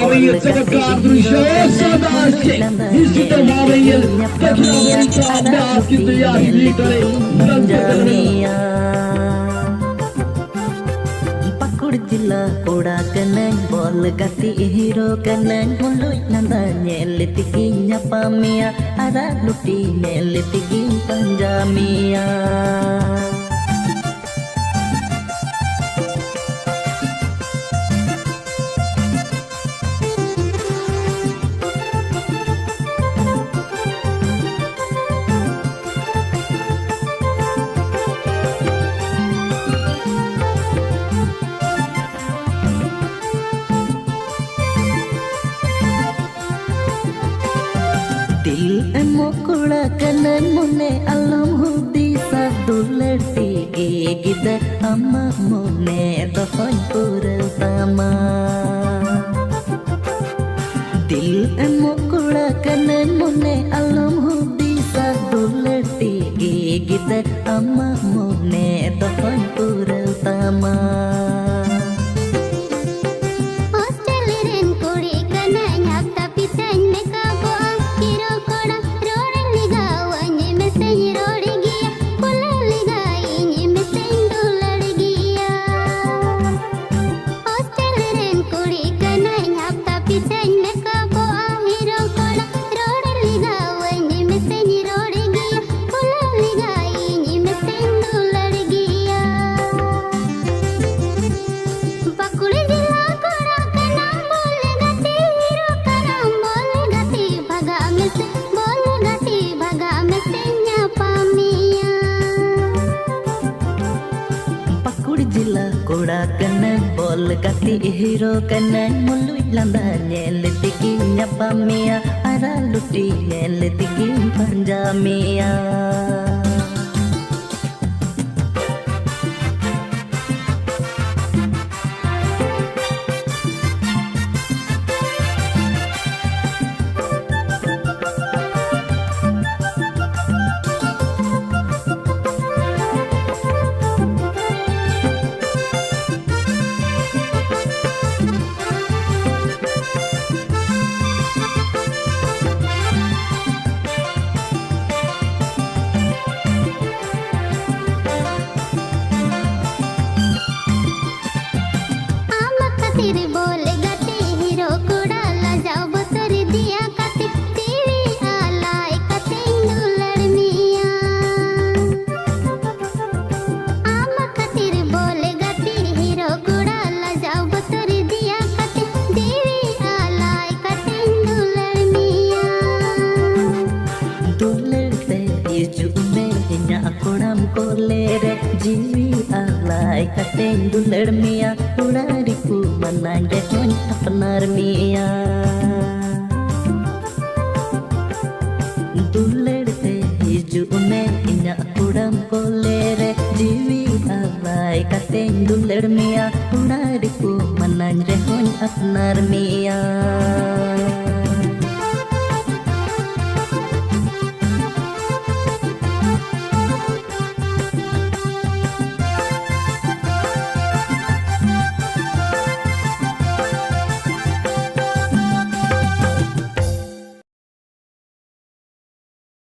ഭാവയിൽ ചമത്കാർ ദൃശ്യം സദാശേ നിശ്ചിത ഭാവയിൽ Jila koda kenang bol gati hero kenang mulut nanda nyelitikinya pamia ada luti nyelitikin panjamia. Dil emokula kanan mune alam hudi sadulati gida amma mune dohon purtama. Dil emokula kanan mune alam hudi sadulati gida amma mune dohon purtama. Jila koda kanan bol gati hero kanan mulut landa nyelitikinya pamia ada luti nyelitikin panjamia. Jiwi alai kateng dular mia ulariku mananja kon apnar mia dular te hiju me inya kudam kolere jiwi alai kateng dular mia ulariku mananja kon apnar mia.